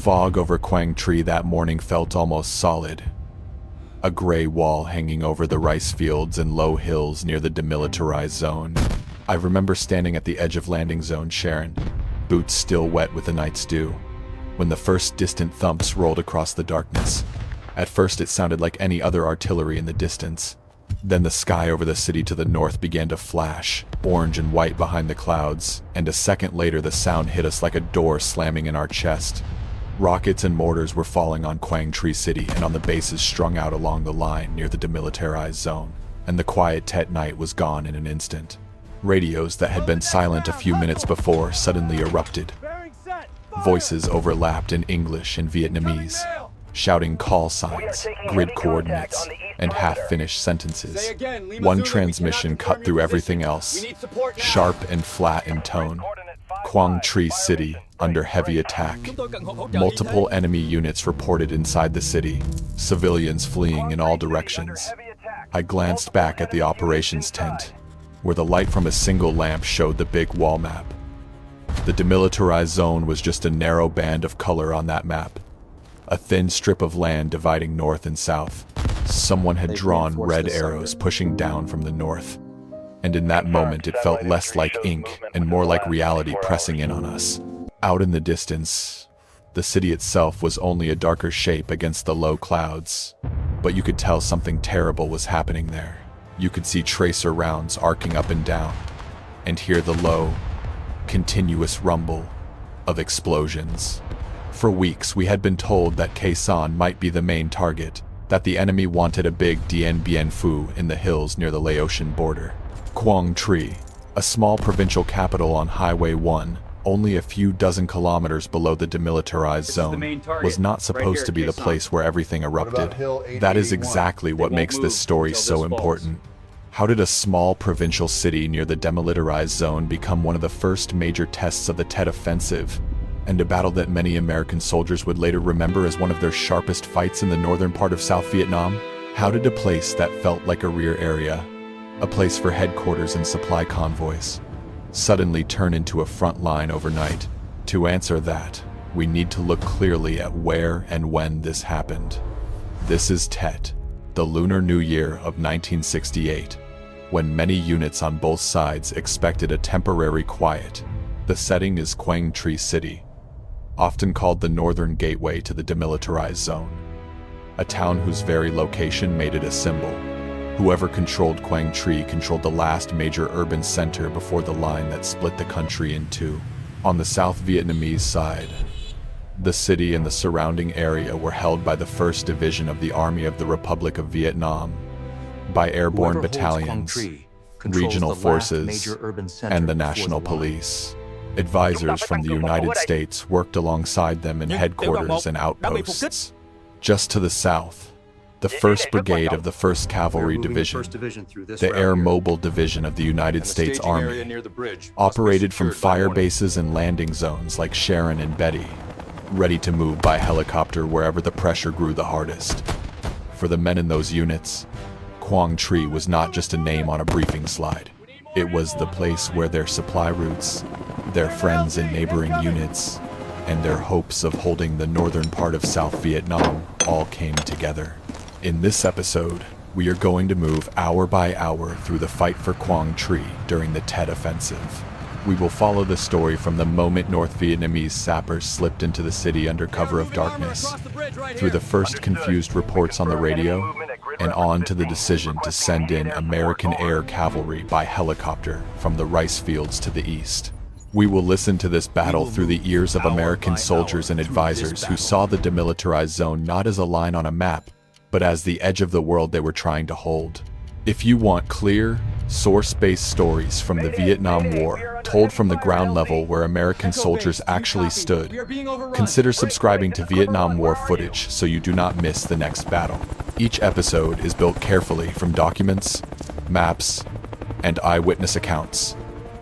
fog over Quang Tri that morning felt almost solid. A gray wall hanging over the rice fields and low hills near the demilitarized zone. I remember standing at the edge of landing zone Sharon, boots still wet with the night's dew, when the first distant thumps rolled across the darkness. At first it sounded like any other artillery in the distance. Then the sky over the city to the north began to flash, orange and white behind the clouds, and a second later the sound hit us like a door slamming in our chest. Rockets and mortars were falling on Quang Tri City and on the bases strung out along the line near the demilitarized zone, and the quiet Tet night was gone in an instant. Radios that had been silent a few minutes before suddenly erupted. Voices overlapped in English and Vietnamese, shouting call signs, grid coordinates, and half-finished sentences. One transmission cut through everything else, sharp and flat in tone. Quang Tri City under heavy attack. Multiple enemy units reported inside the city, civilians fleeing in all directions. I glanced back at the operations tent, where the light from a single lamp showed the big wall map. The demilitarized zone was just a narrow band of color on that map. A thin strip of land dividing north and south. Someone had drawn red arrows pushing down from the north. And in that moment it felt less like ink and more like reality pressing in on us. Out in the distance, the city itself was only a darker shape against the low clouds. But you could tell something terrible was happening there. You could see tracer rounds arcing up and down, and hear the low, continuous rumble of explosions. For weeks we had been told that Khe Sanh might be the main target, that the enemy wanted a big Dien Bien Phu in the hills near the Laotian border. Quang Tri, a small provincial capital on Highway 1, only a few dozen kilometers below the demilitarized zone, was not supposed to be the place where everything erupted. That is exactly what makes this story so important. How did a small provincial city near the demilitarized zone become one of the first major tests of the Tet Offensive, and a battle that many American soldiers would later remember as one of their sharpest fights in the northern part of South Vietnam? How did a place that felt like a rear area, a place for headquarters and supply convoys, suddenly turn into a front line overnight? To answer that, we need to look clearly at where and when this happened. This is Tet, the Lunar New Year of 1968, when many units on both sides expected a temporary quiet. The setting is Quang Tri City, often called the northern gateway to the demilitarized zone, a town whose very location made it a symbol. Whoever controlled Quang Tri controlled the last major urban center before the line that split the country in two. On the South Vietnamese side, the city and the surrounding area were held by the 1st Division of the Army of the Republic of Vietnam, by airborne battalions, regional forces, and the National Police. Advisors from the United States worked alongside them in headquarters and outposts. Just to the south, the 1st Brigade of the 1st Cavalry Division, the Air Mobile Division of the United States Army, operated from fire bases and landing zones like Sharon and Betty, ready to move by helicopter wherever the pressure grew the hardest. For the men in those units, Quang Tri was not just a name on a briefing slide. It was the place where their supply routes, their friends in neighboring units, and their hopes of holding the northern part of South Vietnam all came together. In this episode, we are going to move hour by hour through the fight for Quang Tri during the Tet Offensive. We will follow the story from the moment North Vietnamese sappers slipped into the city under cover of darkness, through the first confused reports on the radio, and on to the decision to send in American air cavalry by helicopter from the rice fields to the east. We will listen to this battle through the ears of American soldiers and advisors who saw the demilitarized zone not as a line on a map, but as the edge of the world they were trying to hold. If you want clear, source-based stories from the Vietnam War, told from the ground level where American soldiers actually stood, consider subscribing to Vietnam War footage so you do not miss the next battle. Each episode is built carefully from documents, maps, and eyewitness accounts,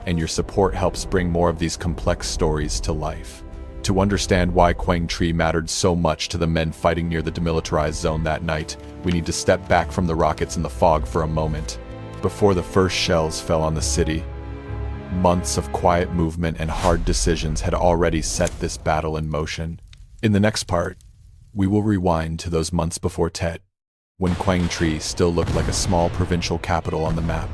and your support helps bring more of these complex stories to life. To understand why Quang Tri mattered so much to the men fighting near the demilitarized zone that night, we need to step back from the rockets and the fog for a moment. Before the first shells fell on the city, months of quiet movement and hard decisions had already set this battle in motion. In the next part, we will rewind to those months before Tet, when Quang Tri still looked like a small provincial capital on the map,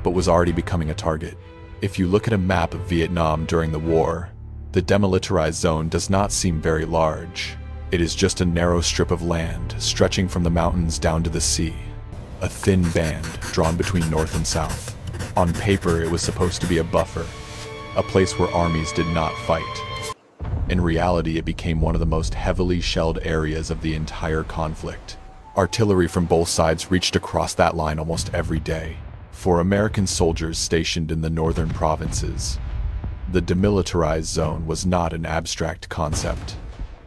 but was already becoming a target. If you look at a map of Vietnam during the war, the demilitarized zone does not seem very large. It is just a narrow strip of land stretching from the mountains down to the sea, a thin band drawn between north and south. On paper, it was supposed to be a buffer, a place where armies did not fight. In reality, it became one of the most heavily shelled areas of the entire conflict. Artillery from both sides reached across that line almost every day. For American soldiers stationed in the northern provinces, the demilitarized zone was not an abstract concept.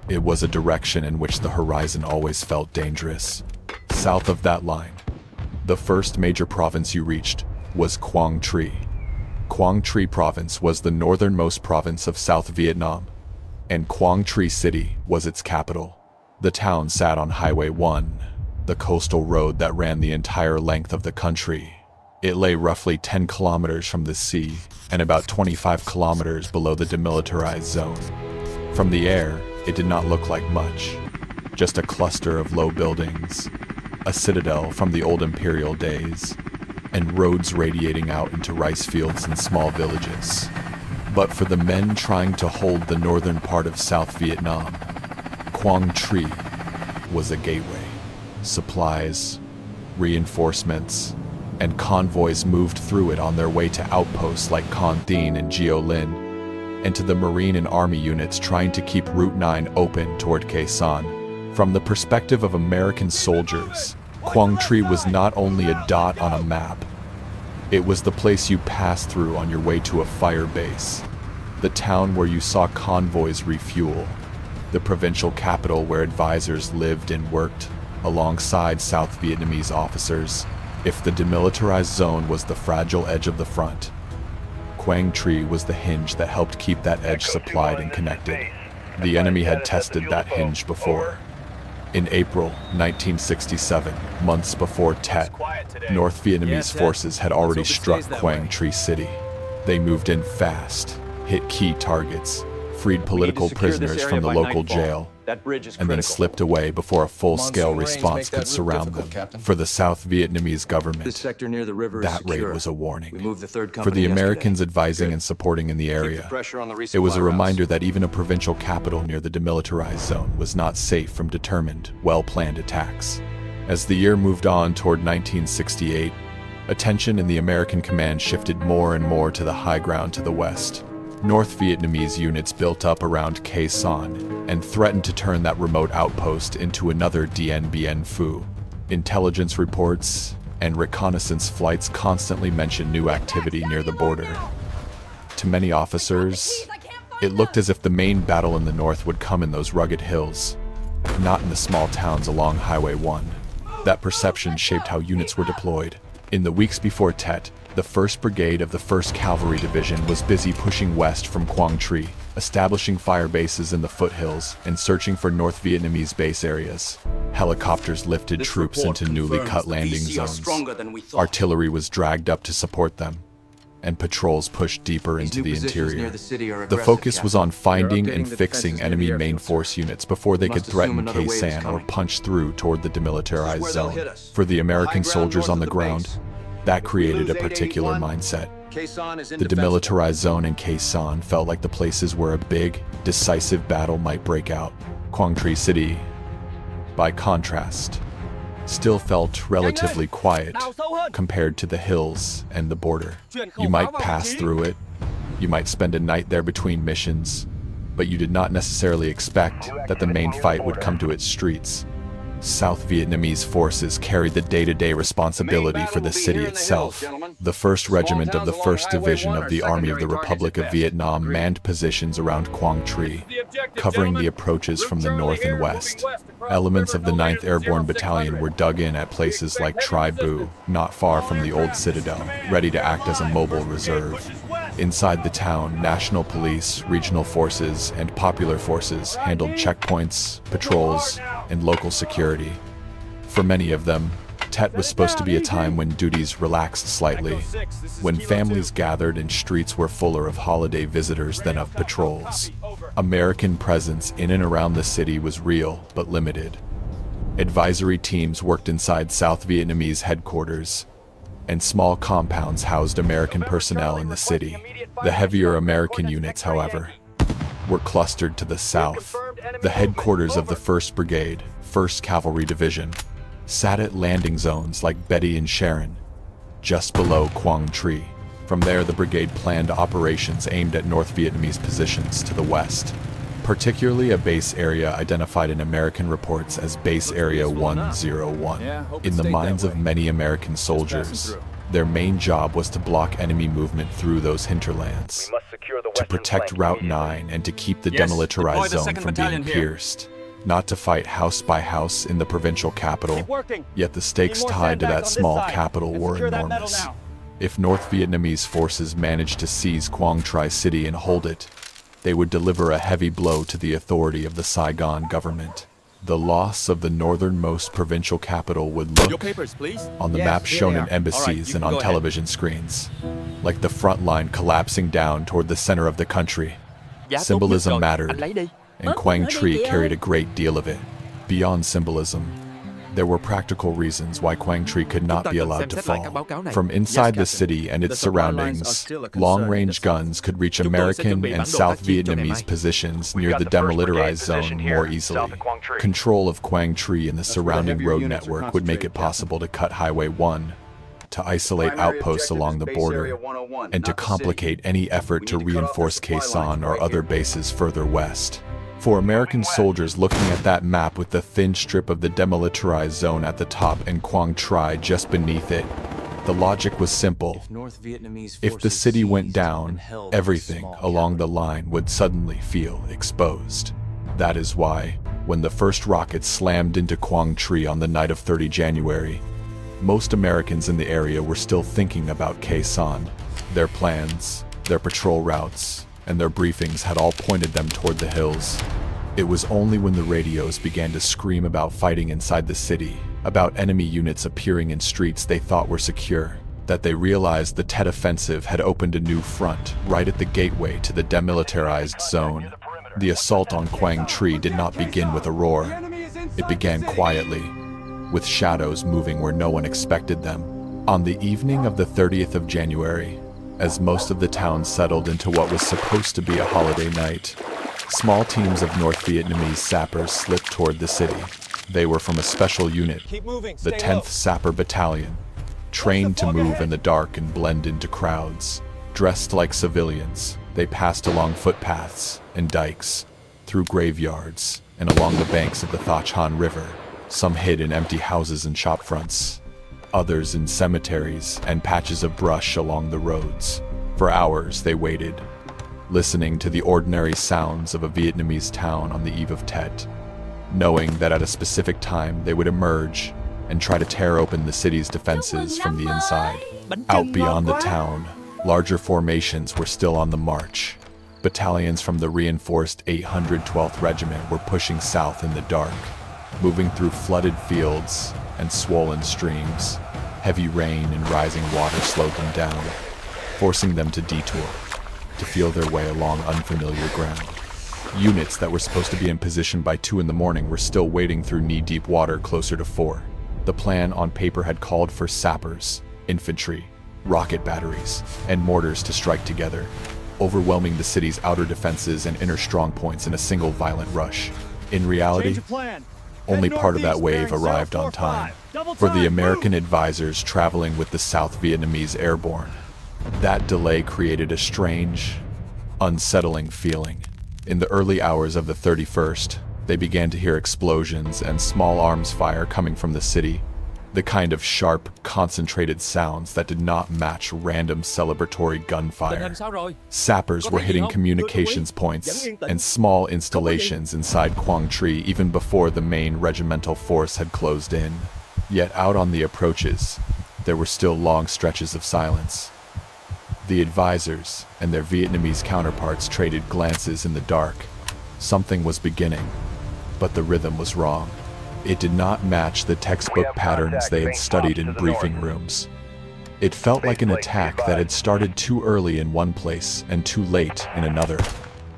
It was a direction in which the horizon always felt dangerous. South of that line, the first major province you reached was Quang Tri. Quang Tri province was the northernmost province of South Vietnam, and Quang Tri City was its capital. The town sat on Highway 1, the coastal road that ran the entire length of the country. It lay roughly 10 kilometers from the sea and about 25 kilometers below the demilitarized zone. From the air, it did not look like much, just a cluster of low buildings, a citadel from the old imperial days, and roads radiating out into rice fields and small villages. But for the men trying to hold the northern part of South Vietnam, Quang Tri was a gateway. Supplies, reinforcements, and convoys moved through it on their way to outposts like Con Thien and Gio Linh, and to the Marine and Army units trying to keep Route 9 open toward Khe Sanh. From the perspective of American soldiers, Quang Tri was not only a dot on a map, it was the place you passed through on your way to a fire base, the town where you saw convoys refuel, the provincial capital where advisors lived and worked alongside South Vietnamese officers. If the demilitarized zone was the fragile edge of the front, Quang Tri was the hinge that helped keep that edge supplied and connected. The enemy had tested that hinge before. In April 1967, months before Tet, North Vietnamese forces had already struck Quang Tri City. They moved in fast, hit key targets, freed political prisoners from the local jail, and then slipped away before a full-scale response could surround them. For the South Vietnamese government, that raid was a warning. For the Americans advising and supporting in the area, it was a reminder that even a provincial capital near the demilitarized zone was not safe from determined, well-planned attacks. As the year moved on toward 1968, attention in the American command shifted more and more to the high ground to the west. North Vietnamese units built up around Khe Sanh and threatened to turn that remote outpost into another Dien Bien Phu. Intelligence reports and reconnaissance flights constantly mentioned new activity near the border. To many officers, it looked as if the main battle in the north would come in those rugged hills, not in the small towns along Highway 1. That perception shaped how units were deployed. In the weeks before Tet, the 1st Brigade of the 1st Cavalry Division was busy pushing west from Quang Tri, establishing fire bases in the foothills and searching for North Vietnamese base areas. Helicopters lifted troops into newly cut landing zones. Artillery was dragged up to support them, and patrols pushed deeper into the interior. The focus was on finding and fixing enemy main force units before they could threaten Khe Sanh or punch through toward the demilitarized zone. For the American soldiers on the ground, that created a particular mindset. The demilitarized zone in Khe Sanh felt like the places where a big, decisive battle might break out. Quang Tri City, by contrast, still felt relatively quiet compared to the hills and the border. You might pass through it, you might spend a night there between missions, but you did not necessarily expect that the main fight would come to its streets. South Vietnamese forces carried the day-to-day responsibility for the city itself. The 1st Regiment of the 1st Division of the Army of the Republic of Vietnam manned positions around Quang Tri, covering the approaches from the north and west. Elements of the 9th Airborne Battalion were dug in at places like Tri Buu, not far from the old citadel, ready to act as a mobile reserve. Inside the town, national police, regional forces, and popular forces handled checkpoints, patrols, and local security. For many of them, Tet was supposed to be a time when duties relaxed slightly, when families gathered and streets were fuller of holiday visitors than of patrols. American presence in and around the city was real, but limited. Advisory teams worked inside South Vietnamese headquarters, and small compounds housed American personnel in the city. The heavier American units, however, were clustered to the south. The headquarters of the 1st Brigade, 1st Cavalry Division, sat at landing zones like Betty and Sharon, just below Quang Tri. From there, the brigade planned operations aimed at North Vietnamese positions to the west, particularly a base area identified in American reports as Base Area 101. In the minds of many American soldiers, their main job was to block enemy movement through those hinterlands, to protect Route 9 and to keep the demilitarized zone from being pierced, not to fight house by house in the provincial capital. Yet the stakes tied to that small capital were enormous. If North Vietnamese forces managed to seize Quang Tri city and hold it, they would deliver a heavy blow to the authority of the Saigon government. The loss of the northernmost provincial capital would look, on the map shown in embassies and on television screens, like the front line collapsing down toward the center of the country. Symbolism mattered, and Quang Tri carried a great deal of it. Beyond symbolism, there were practical reasons why Quang Tri could not be allowed to fall. From inside the city and its surroundings, long-range guns could reach American and South Vietnamese positions near the demilitarized zone more easily. Control of Quang Tri and the surrounding road network would make it possible to cut Highway 1, to isolate outposts along the border, and to complicate any effort to reinforce Khe Sanh or other bases further west. For American soldiers looking at that map with the thin strip of the demilitarized zone at the top and Quang Tri just beneath it, the logic was simple. If the city went down, everything along the line would suddenly feel exposed. That is why, when the first rockets slammed into Quang Tri on the night of 30 January, most Americans in the area were still thinking about Khe Sanh. Their plans, their patrol routes, and their briefings had all pointed them toward the hills. It was only when the radios began to scream about fighting inside the city, about enemy units appearing in streets they thought were secure, that they realized the Tet Offensive had opened a new front right at the gateway to the demilitarized zone. The assault on Quang Tri did not begin with a roar. It began quietly, with shadows moving where no one expected them. On the evening of the 30th of January, as most of the town settled into what was supposed to be a holiday night, small teams of North Vietnamese sappers slipped toward the city. They were from a special unit, the 10th Sapper Battalion, trained to move in the dark and blend into crowds. Dressed like civilians, they passed along footpaths and dikes, through graveyards, and along the banks of the Tha Chan River. Some hid in empty houses and shop fronts, others in cemeteries and patches of brush along the roads. For hours they waited, listening to the ordinary sounds of a Vietnamese town on the eve of Tet, knowing that at a specific time they would emerge and try to tear open the city's defenses from the inside. Out beyond the town, larger formations were still on the march. Battalions from the reinforced 812th Regiment were pushing south in the dark, moving through flooded fields and swollen streams. Heavy rain and rising water slowed them down, forcing them to detour, to feel their way along unfamiliar ground. Units that were supposed to be in position by 2 in the morning were still wading through knee-deep water closer to 4. The plan on paper had called for sappers, infantry, rocket batteries, and mortars to strike together, overwhelming the city's outer defenses and inner strongpoints in a single violent rush. In reality, only part of that wave arrived on time. For the American advisors traveling with the South Vietnamese airborne, that delay created a strange, unsettling feeling. In the early hours of the 31st, they began to hear explosions and small arms fire coming from the city, the kind of sharp, concentrated sounds that did not match random celebratory gunfire. Sappers were hitting communications points and small installations inside Quang Tri even before the main regimental force had closed in. Yet out on the approaches, there were still long stretches of silence. The advisors and their Vietnamese counterparts traded glances in the dark. Something was beginning, but the rhythm was wrong. It did not match the textbook patterns they had studied in briefing rooms. It felt like an attack that had started too early in one place and too late in another.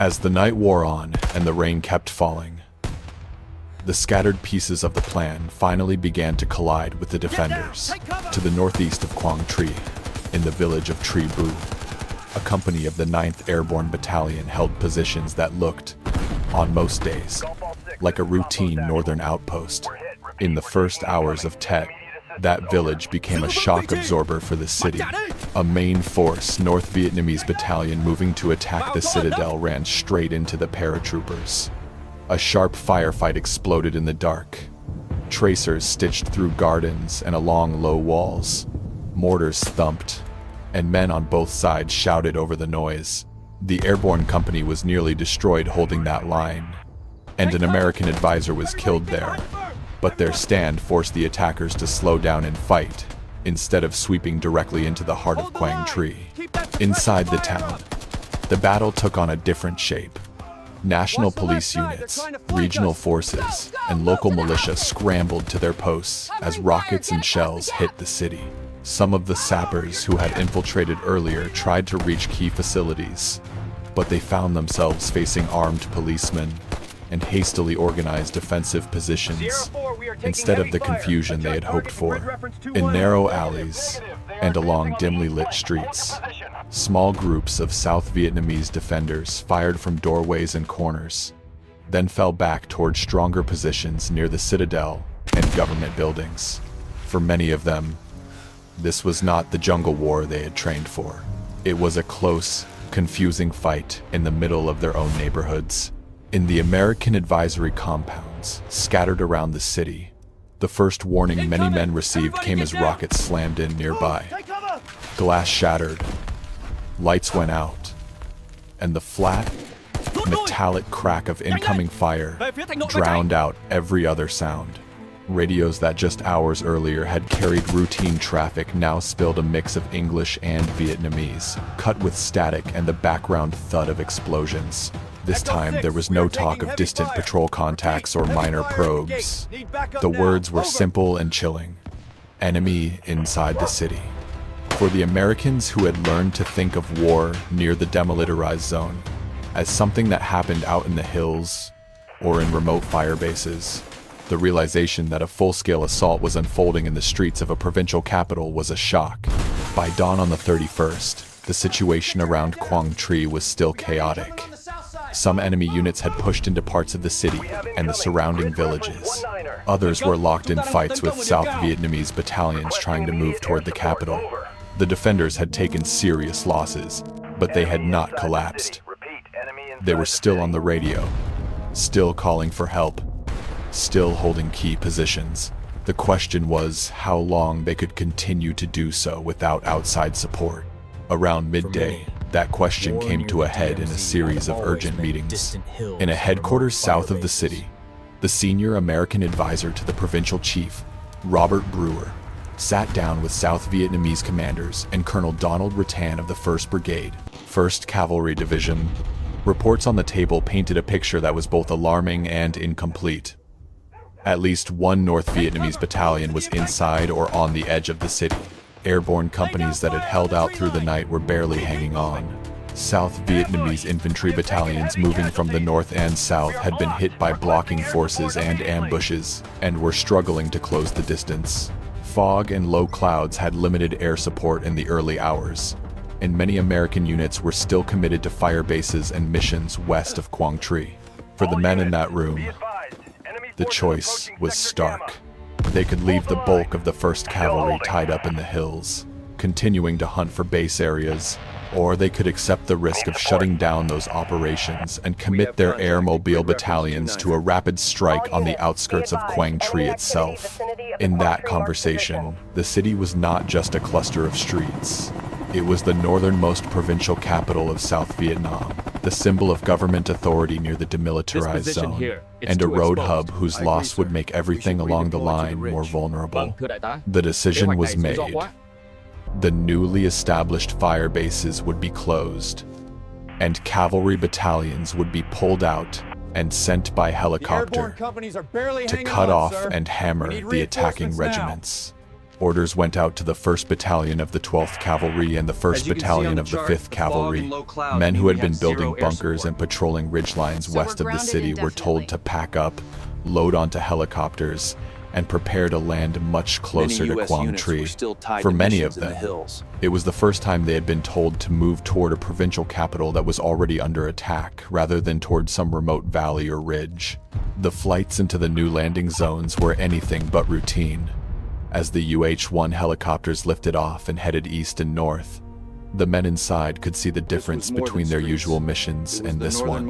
As the night wore on and the rain kept falling, the scattered pieces of the plan finally began to collide with the defenders. To the northeast of Quang Tri, in the village of Tri Buu, a company of the 9th Airborne Battalion held positions that looked, on most days, like a routine northern outpost. In the first hours of Tet, that village became a shock absorber for the city. A main force North Vietnamese battalion moving to attack the citadel ran straight into the paratroopers. A sharp firefight exploded in the dark. Tracers stitched through gardens and along low walls. Mortars thumped, and men on both sides shouted over the noise. The airborne company was nearly destroyed holding that line, and an American advisor was killed there. But their stand forced the attackers to slow down and fight, instead of sweeping directly into the heart of Quang Tri. Inside the town, the battle took on a different shape. National police units, regional forces, and local militia scrambled to their posts as rockets and shells hit the city. Some of the sappers who had infiltrated earlier tried to reach key facilities, but they found themselves facing armed policemen and hastily organized defensive positions, instead of the confusion they had hoped for. In narrow alleys and along dimly lit streets, small groups of South Vietnamese defenders fired from doorways and corners, then fell back toward stronger positions near the citadel and government buildings. For many of them, this was not the jungle war they had trained for. It was a close, confusing fight in the middle of their own neighborhoods. In the American advisory compounds scattered around the city, the first warning many men received came as rockets slammed in nearby. Glass shattered, lights went out, and the flat, metallic crack of incoming fire drowned out every other sound. Radios that just hours earlier had carried routine traffic now spilled a mix of English and Vietnamese, cut with static and the background thud of explosions. This time, there was no talk of distant patrol contacts or minor probes. The words were simple and chilling. Enemy inside the city. For the Americans who had learned to think of war near the demilitarized zone as something that happened out in the hills or in remote fire bases, the realization that a full-scale assault was unfolding in the streets of a provincial capital was a shock. By dawn on the 31st, the situation around Quang Tri was still chaotic. Some enemy units had pushed into parts of the city and the surrounding villages. Others were locked in fights with South Vietnamese battalions trying to move toward the capital. The defenders had taken serious losses, but they had not collapsed. They were still on the radio, still calling for help, still holding key positions. The question was how long they could continue to do so without outside support. Around midday, that question came to a head in a series of urgent meetings. In a headquarters south of the city, the senior American advisor to the provincial chief, Robert Brewer, sat down with South Vietnamese commanders and Colonel Donald Rattan of the 1st Brigade, 1st Cavalry Division. Reports on the table painted a picture that was both alarming and incomplete. At least one North Vietnamese battalion was inside or on the edge of the city. Airborne companies that had held out through the night were barely hanging on. South Vietnamese infantry battalions moving from the north and south had been hit by blocking forces and ambushes, and were struggling to close the distance. Fog and low clouds had limited air support in the early hours, and many American units were still committed to fire bases and missions west of Quang Tri. For the men in that room, the choice was stark. They could leave the bulk of the 1st Cavalry tied up in the hills, continuing to hunt for base areas, or they could accept the risk of shutting down those operations and commit their airmobile battalions to a rapid strike on the outskirts of Quang Tri itself. In that conversation, the city was not just a cluster of streets. It was the northernmost provincial capital of South Vietnam, the symbol of government authority near the demilitarized zone, and a road hub whose loss would make everything along the line more vulnerable. The decision was made. The newly established fire bases would be closed, and cavalry battalions would be pulled out and sent by helicopter to cut off and hammer the attacking regiments. Orders went out to the 1st Battalion of the 12th Cavalry and the 1st Battalion of the 5th Cavalry. Men who had been building bunkers and patrolling ridgelines west of the city were told to pack up, load onto helicopters, and prepare to land much closer to Quang Tri. For many of them, it was the first time they had been told to move toward a provincial capital that was already under attack, rather than toward some remote valley or ridge. The flights into the new landing zones were anything but routine. As the UH-1 helicopters lifted off and headed east and north, the men inside could see the difference between their usual missions and this one.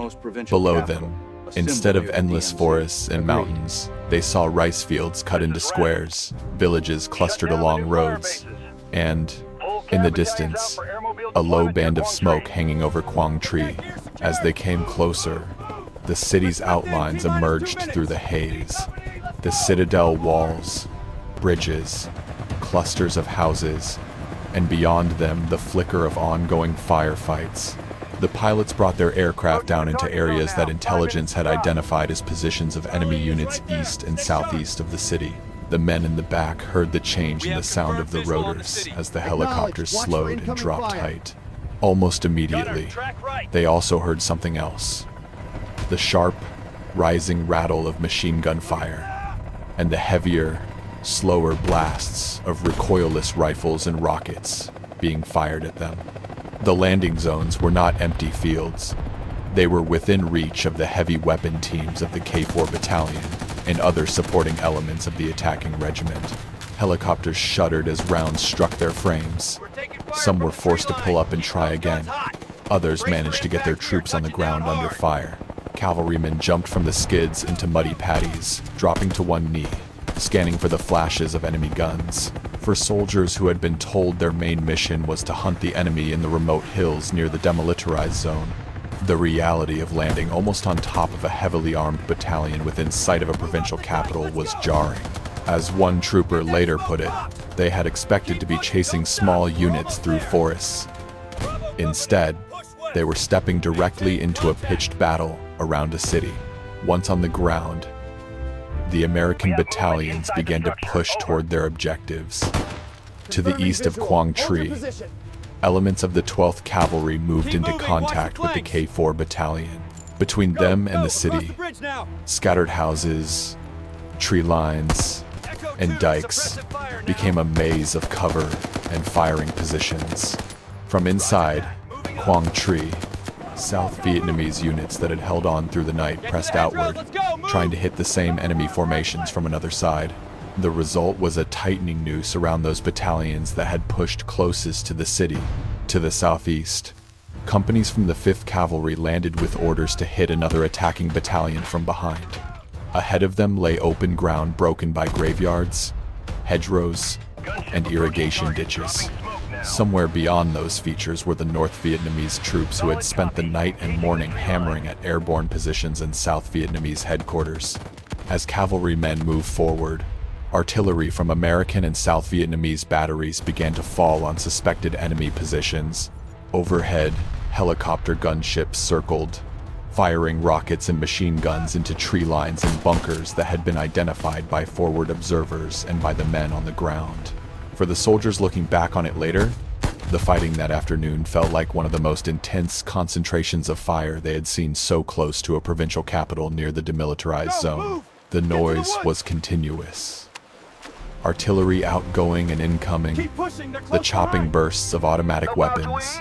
Below them, instead of endless forests and mountains, they saw rice fields cut into squares, villages clustered along roads, and, in the distance, a low band of smoke hanging over Quang Tri. As they came closer, the city's outlines emerged through the haze. The citadel walls, bridges, clusters of houses, and beyond them the flicker of ongoing firefights. The pilots brought their aircraft down into areas that intelligence had identified as positions of enemy units east and southeast of the city. The men in the back heard the change in the sound of the rotors as the helicopters slowed and dropped height. Almost immediately, they also heard something else. The sharp, rising rattle of machine gun fire, and the heavier, slower blasts of recoilless rifles and rockets being fired at them. The landing zones were not empty fields. They were within reach of the heavy weapon teams of the K4 Battalion and other supporting elements of the attacking regiment. Helicopters shuddered as rounds struck their frames. Some were forced to pull up and try again. Others managed to get their troops on the ground under fire. Cavalrymen jumped from the skids into muddy paddies, dropping to one knee, scanning for the flashes of enemy guns. For soldiers who had been told their main mission was to hunt the enemy in the remote hills near the demilitarized zone, the reality of landing almost on top of a heavily armed battalion within sight of a provincial capital was jarring. As one trooper later put it, they had expected to be chasing small units through forests. Instead, they were stepping directly into a pitched battle around a city. Once on the ground, the American battalions began to push toward their objectives. To the east of Quang Tri, elements of the 12th Cavalry moved into contact with the K4 Battalion. Between them and the city, scattered houses, tree lines, and dikes became a maze of cover and firing positions. From inside Quang Tri, South Vietnamese units that had held on through the night pressed outward, trying to hit the same enemy formations from another side. The result was a tightening noose around those battalions that had pushed closest to the city. To the southeast, companies from the 5th Cavalry landed with orders to hit another attacking battalion from behind. Ahead of them lay open ground broken by graveyards, hedgerows, and irrigation ditches. Somewhere beyond those features were the North Vietnamese troops who had spent the night and morning hammering at airborne positions in South Vietnamese headquarters. As cavalrymen moved forward, artillery from American and South Vietnamese batteries began to fall on suspected enemy positions. Overhead, helicopter gunships circled, firing rockets and machine guns into tree lines and bunkers that had been identified by forward observers and by the men on the ground. For the soldiers looking back on it later, the fighting that afternoon felt like one of the most intense concentrations of fire they had seen so close to a provincial capital near the demilitarized zone. The noise was continuous. Artillery outgoing and incoming, the chopping bursts of automatic weapons,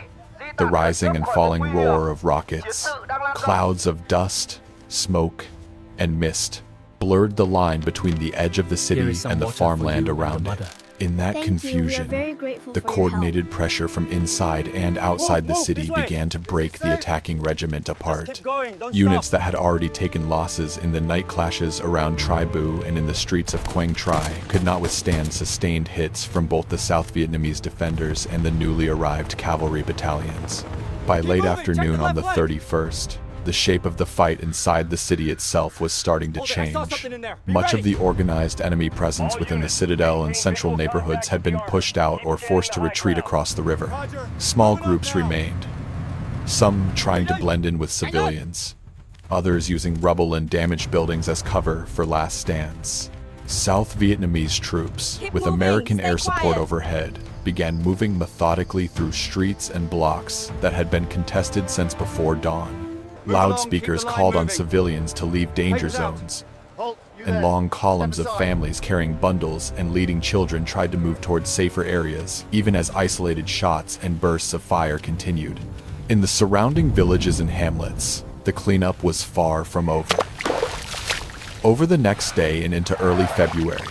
the rising and falling roar of rockets, clouds of dust, smoke, and mist blurred the line between the edge of the city and the farmland around it. In that confusion, the coordinated pressure from inside and outside the city began to break the attacking regiment apart. Units that had already taken losses in the night clashes around Tri Buu and in the streets of Quang Tri could not withstand sustained hits from both the South Vietnamese defenders and the newly arrived cavalry battalions. By late afternoon on the 31st, the shape of the fight inside the city itself was starting to change. Much of the organized enemy presence within the citadel and central neighborhoods had been pushed out or forced to retreat across the river. Small groups remained, some trying to blend in with civilians, others using rubble and damaged buildings as cover for last stands. South Vietnamese troops, with American air support overhead, began moving methodically through streets and blocks that had been contested since before dawn. Loudspeakers called on civilians to leave danger zones, and long columns of families carrying bundles and leading children tried to move towards safer areas, even as isolated shots and bursts of fire continued. In the surrounding villages and hamlets, the cleanup was far from over. Over the next day and into early February,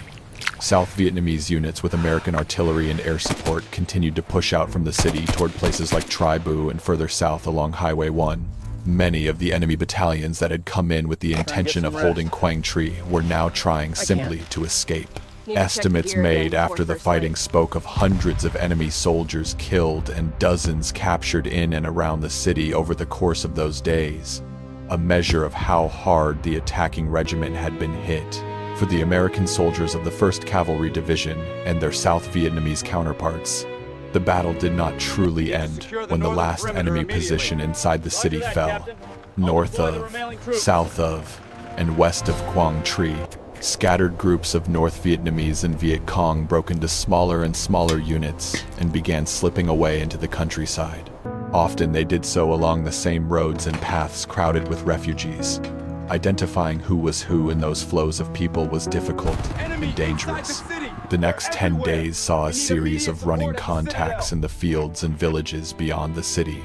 South Vietnamese units with American artillery and air support continued to push out from the city toward places like Tri Buu and further south along Highway 1. Many of the enemy battalions that had come in with the intention of holding Quang Tri were now trying simply to escape. Estimates made after the fighting spoke of hundreds of enemy soldiers killed and dozens captured in and around the city over the course of those days, a measure of how hard the attacking regiment had been hit. For the American soldiers of the 1st Cavalry Division and their South Vietnamese counterparts, the battle did not truly end when the last enemy position inside the city fell. North of, south of, and west of Quang Tri, scattered groups of North Vietnamese and Viet Cong broke into smaller and smaller units and began slipping away into the countryside. Often they did so along the same roads and paths crowded with refugees. Identifying who was who in those flows of people was difficult and dangerous. The next 10 days saw a series of running contacts in the fields and villages beyond the city.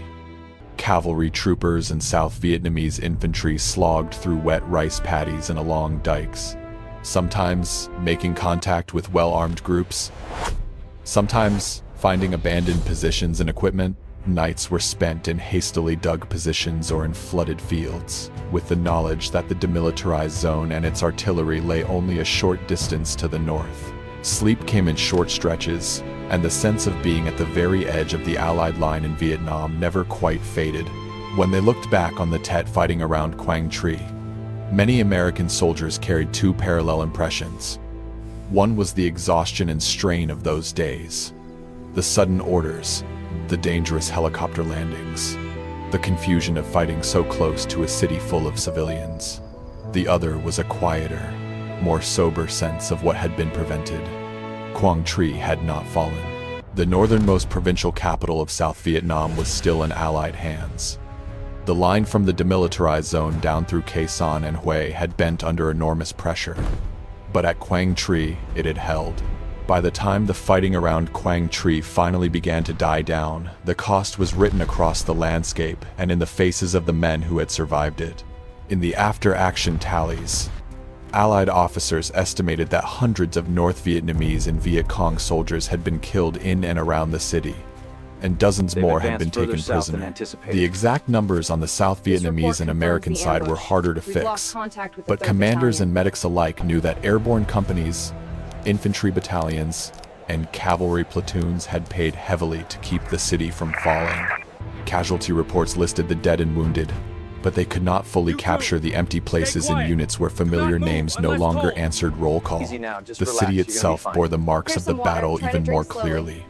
Cavalry troopers and South Vietnamese infantry slogged through wet rice paddies and along dikes, sometimes making contact with well-armed groups, sometimes finding abandoned positions and equipment. Nights were spent in hastily dug positions or in flooded fields, with the knowledge that the demilitarized zone and its artillery lay only a short distance to the north. Sleep came in short stretches, and the sense of being at the very edge of the Allied line in Vietnam never quite faded. When they looked back on the Tet fighting around Quang Tri, many American soldiers carried two parallel impressions. One was the exhaustion and strain of those days, the sudden orders, the dangerous helicopter landings, the confusion of fighting so close to a city full of civilians. The other was a quieter, more sober sense of what had been prevented. Quang Tri had not fallen. The northernmost provincial capital of South Vietnam was still in Allied hands. The line from the demilitarized zone down through Khe Sanh and Hue had bent under enormous pressure, but at Quang Tri it had held. By the time the fighting around Quang Tri finally began to die down, the cost was written across the landscape and in the faces of the men who had survived it. In the after-action tallies, Allied officers estimated that hundreds of North Vietnamese and Viet Cong soldiers had been killed in and around the city, and dozens more had been taken prisoner. The exact numbers on the South Vietnamese and American side were harder to fix, but commanders and medics alike knew that airborne companies, infantry battalions, and cavalry platoons had paid heavily to keep the city from falling. Casualty reports listed the dead and wounded, but they could not fully capture the empty places in units where familiar names no longer answered roll call. The city itself bore the marks of the battle even more clearly.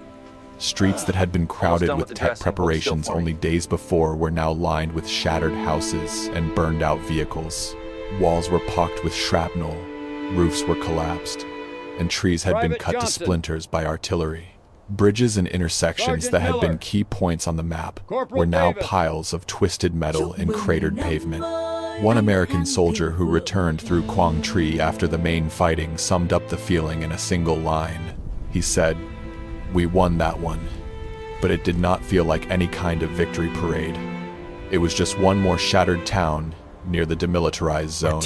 Streets that had been crowded with Tet preparations only days before were now lined with shattered houses and burned out vehicles. Walls were pocked with shrapnel, roofs were collapsed, and trees had been cut to splinters by artillery. Bridges and intersections that had been key points on the map were now piles of twisted metal and cratered pavement. One American soldier who returned through Quang Tri after the main fighting summed up the feeling in a single line. He said, "We won that one, but it did not feel like any kind of victory parade. It was just one more shattered town near the demilitarized zone."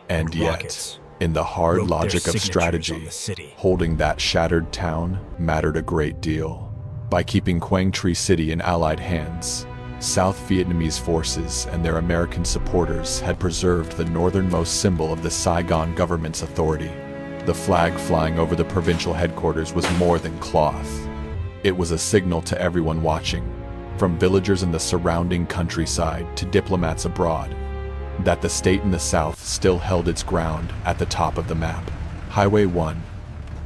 And yet, in the hard logic of strategy, holding that shattered town mattered a great deal. By keeping Quang Tri City in Allied hands, South Vietnamese forces and their American supporters had preserved the northernmost symbol of the Saigon government's authority. The flag flying over the provincial headquarters was more than cloth. It was a signal to everyone watching, from villagers in the surrounding countryside to diplomats abroad, that the state in the south still held its ground at the top of the map. Highway 1,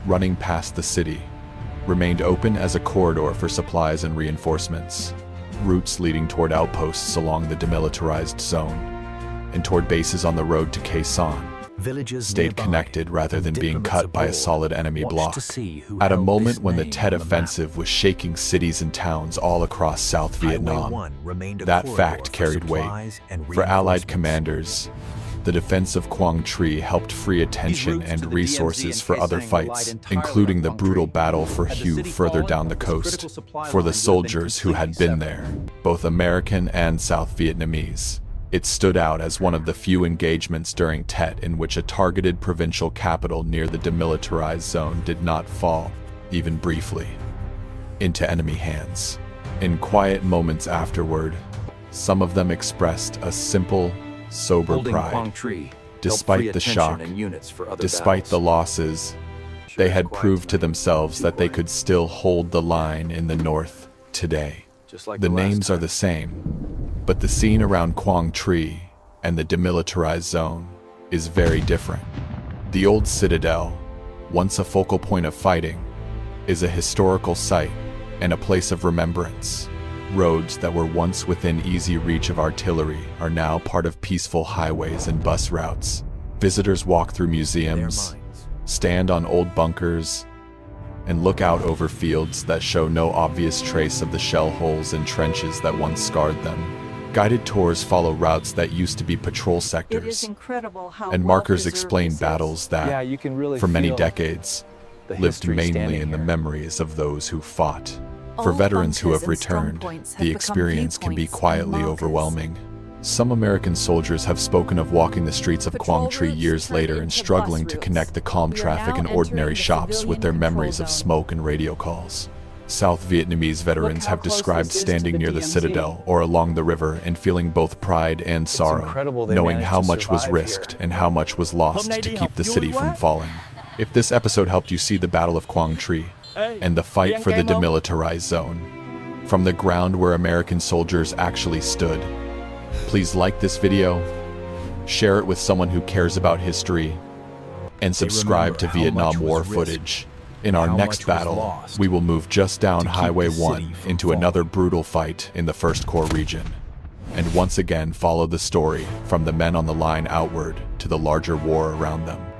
running past the city, remained open as a corridor for supplies and reinforcements, routes leading toward outposts along the demilitarized zone, and toward bases on the road to Khe Sanh. stayed connected rather than being cut by a solid enemy block. At a moment when the Tet Offensive was shaking cities and towns all across South Vietnam, that fact carried weight. For Allied commanders, the defense of Quang Tri helped free attention and resources for other fights, including the brutal battle for Hue further down the coast. For the soldiers who had been there, both American and South Vietnamese, it stood out as one of the few engagements during Tet in which a targeted provincial capital near the demilitarized zone did not fall, even briefly, into enemy hands. In quiet moments afterward, some of them expressed a simple, sober pride. Despite the shock, despite the losses, they had proved to themselves that they could still hold the line in the north today. The names are the same, but the scene around Quang Tri and the demilitarized zone is very different. The old citadel, once a focal point of fighting, is a historical site and a place of remembrance. Roads that were once within easy reach of artillery are now part of peaceful highways and bus routes. Visitors walk through museums, stand on old bunkers, and look out over fields that show no obvious trace of the shell holes and trenches that once scarred them. Guided tours follow routes that used to be patrol sectors, and markers explain battles that, for many decades, lived mainly in the memories of those who fought. For veterans who have returned, the experience can be quietly overwhelming. Some American soldiers have spoken of walking the streets of Quang Tri years later and struggling to connect the calm traffic and ordinary shops with their memories of smoke and radio calls. South Vietnamese veterans have described standing near the citadel or along the river and feeling both pride and sorrow, knowing how much was risked and how much was lost to keep the city from falling. If this episode helped you see the Battle of Quang Tri and the fight for the demilitarized zone from the ground where American soldiers actually stood, please like this video, share it with someone who cares about history, and subscribe to Vietnam War footage. In our next battle, we will move just down Highway 1 into another brutal fight in the 1st Corps region, and once again follow the story from the men on the line outward to the larger war around them.